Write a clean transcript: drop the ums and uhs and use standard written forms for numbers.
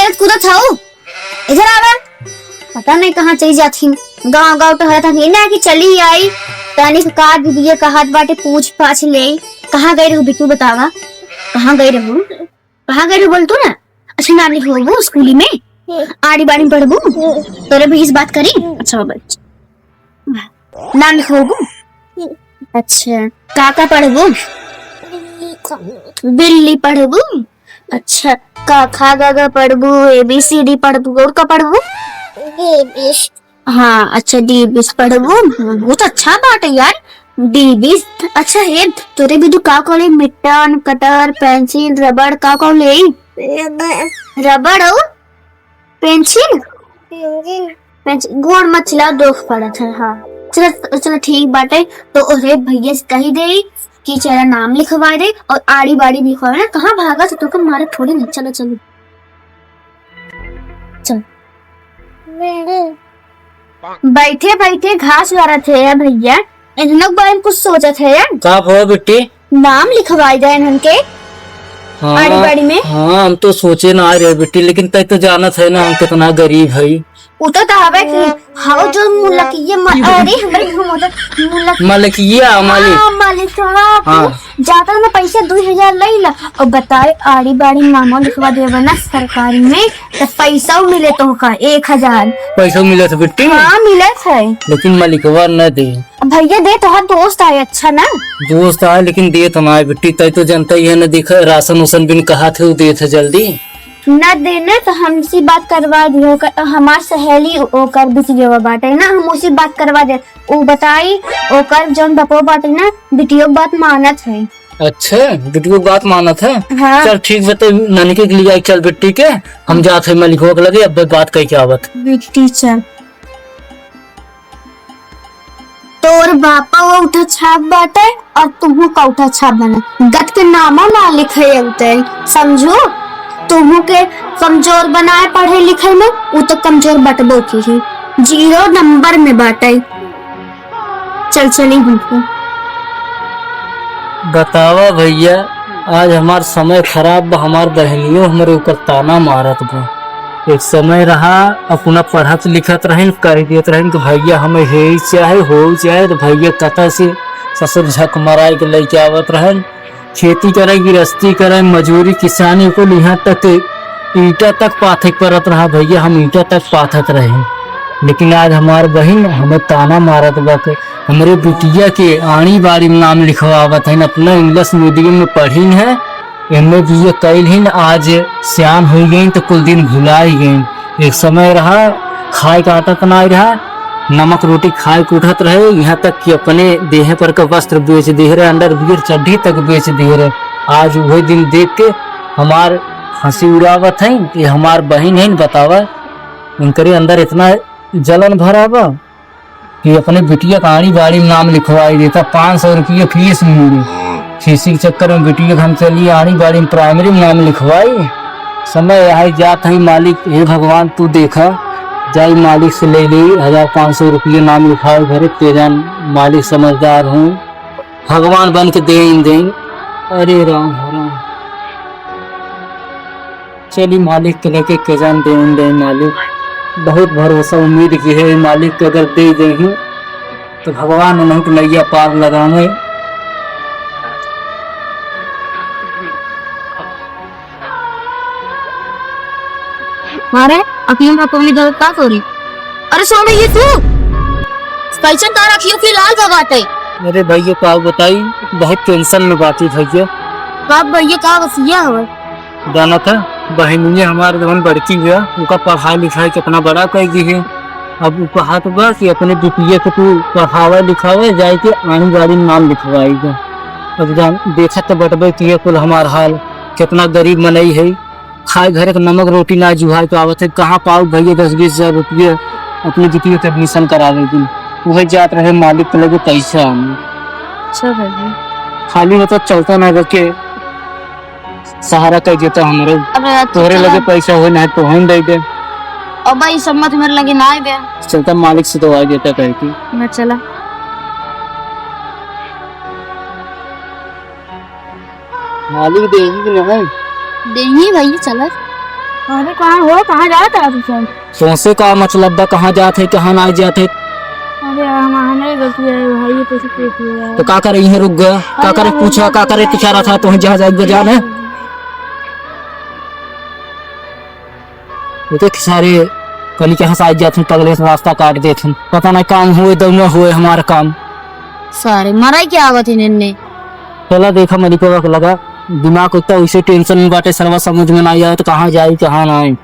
खेलत कूदत हूँ, इधर आवा। पता नहीं कहाँ चली जाती, गाँव गाँव टहलत हूँ ना कि चली आई तानी का दीदी कहा बाटे पूछ पाछ ले। कहाँ गई रहू बिट्टू बतावा, कहाँ गई रहू, कहाँ गई रहू बोल तू ना। अच्छा नाम लिखवाबू स्कूली में, आड़ी बाड़ी पढ़बू, तोरे भी इस बात करी। अच्छा बच्चा नाम लिखवाबू। अच्छा काका पढ़बू, बिल्ली पढ़बू। अच्छा का खा गा गा पढ़बू, ABCD पढ़बू, और का पढ़बू। हाँ अच्छा D20 पढ़बू, बहुत अच्छा बात है यार D20। अच्छा है तोरे भी तो का कॉले मिट्टन कटर पेंसिल रबड़ का कॉले, रबड़ और पेंसिल पेंसिल घोड़ मत चला दोख पड़ा था। हाँ चलो चलो ठीक बात है। तो अरे भैया से कही दे कि चला नाम लिखवा दे और आड़ी बाड़ी लिखवा ना। कहाँ भागा तो तुमको मारे थोड़ी नहीं। चलो चलो चल बैठे बैठे घास ला रहे थे यार भैया, इन लोग बारे में कुछ सोचा थे यार। का हुआ बेटी, नाम लिखवाई जाए इनके आड़ी बाड़ी में। हाँ हम तो सोचे ना आ रहे बेटी, लेकिन तय तो जाना है ना हम कितना गरीब है। उतर तो हवे कि हाउ जो मुलकिये अरे हमारे घूम उधर मलकिया मालिक हाँ जाता ना पैसा 2000 ले ला और बताए आड़ी बाड़ी नामा लिखवा देवे ना सरकारी में तो पैसा मिले तो का 1000 पैसा मिले थे बेटी। हाँ मिले थे लेकिन मालिकवा न दे। भैया दे तो दोस्त आए अच्छा ना, दोस्त आए लेकिन दे तो ना बेटी। तय तो जनता ही है न, देखा राशन उसन बिन कहा थे वो दे थे जल्दी न देने तो हमसे बात करवा दियो। हमार सहेली ओकर बिटिया बाटे ना, हम उसी बात करवा दे। वो बताई ओकर जौन बपो बाटे ना बिटियो बात मानत है। अच्छा बिटियो बात मानत है। हाँ। चल ठीक बता नानी के लिए चल बेटी के हम जाते हैं मालिकवा के लगे। अब बात कह के आवत बेटी चल तोर बापा वो उठा छाप बाटे और तुमको का उठा छाप बना गत के नामा ना लिखे होते समझो। तुमको के कमजोर बनाए पढ़े लिखे में, वो तो कमजोर बटबो की ही 0 नंबर में बाटे। चल चली बिल्कुल बतावा भैया, आज हमार समय खराब, हमार बहनियों हमारे ऊपर ताना मारत बा। एक समय रहा अपना पढ़त लिखत रहन कर देत रहन कि भैया हमें हे चाहे हो चाहे, तो भैया कथा से ससुर झक मराए के लेके आवत रहन। खेती करे गृहस्थी करे मजूरी किसानी को यहाँ तक ईटा तक पाथक परत रहा भैया, हम ईटा तक पाथत रहे। लेकिन आज हमार बहन हमें ताना मारत बा के हमारे बिटिया के आड़ी बाड़ी में नाम लिखवावत है। अपना इंग्लिश मीडियम में पढ़ी है, एमए बीए कैल ही, आज सियान हो गई तो कुल दिन भुला ही गई। एक समय रहा खाए का आटा नहीं रहा, नमक रोटी खाए के उठत रहे, यहाँ तक कि अपने देह पर का वस्त्र बेच दे रहे, अंडर बियर चड्ढी तक बेच दे रहे। आज वही दिन देख के हमार हंसी उड़ावत है। ये हमार बहन है बतावा, इनके अंदर इतना जलन भरा बा कि अपने बिटिया का आड़ी बाड़ी में नाम लिखवाई देता। 500 रुपये फीस मिली, फीसी के चक्कर में बिटिया हम चलिए आड़ी बाड़ी में प्राइमरी में नाम लिखवाई। समय यहाँ जात है मालिक, हे भगवान तू देखा जाई मालिक से ले ली 1500 रुपये नाम लिखाओ घरे। तेजान मालिक समझदार हूँ, भगवान बन के दे। अरे राम राम, चली मालिक के लेके तेजान दे मालिक। बहुत भरोसा उम्मीद की है मालिक के, अगर दे देंगे तो भगवान उन्हें को नैया पार लगाएंगे। मारे अखियों में कोई दर्द का हो रही। अरे सोने ये तू कैसे तार अखियों की लाल भगाते। अरे भैया का बताई, बहुत टेंशन में बात है भैया। कब भैया का वसिया हो जाना था बहनिया हमारे जवन बड़की गया, उनका पढ़ाई लिखाई कितना बड़ा कर दी है। अब वो कहा तो बस कि अपने बिटिया को तू पढ़ावे लिखावे जाए के आनी बाड़ी में नाम लिखवाएगा। अब जान देखा तो बटबे किए कुल हमार हाल कितना गरीब मनई है। खाए घरे का नमक रोटी ना जुहाए तो आवत है, कहाँ पाओ भैया 10-20 हजार रुपये अपनी बिटिया के एडमिशन करा देगी। वही जात रहे मालिक के लगे पैसा खाली होता चलता ना करके सहारा कर देता हमारे। तोहरे लगे पैसा हो ना तो हम दे दे। और भाई सम्मत मेरे लगे ना बे चलता मालिक से दवा देता कह के मैं चला। मालिक देगी कि नहीं देही भाई चला। अरे कहाँ हो, कहाँ जाता है तू सब? तुमसे का मतलब बा कहाँ जाते कहाँ ना जाते? अरे हमारे गलती है भाई, ये पैसे पे किया तो का करे यहीं रुक गया? का करे पूछा का करे तो चाह रहा था तो जहाँ जाएगा जाने। ये तो सारे कल के हंसाई जाते पगले से रास्ता काट देते, पता नहीं काम हुए तो न हुए हमारा काम। सारे मरा क्या आवत इन्हें? पहला देखा मेरी को लगा दिमाग उतना उसे टेंशन में बाटे, सर्वा समझ में नहीं आया तो कहाँ जाए कहाँ ना आए।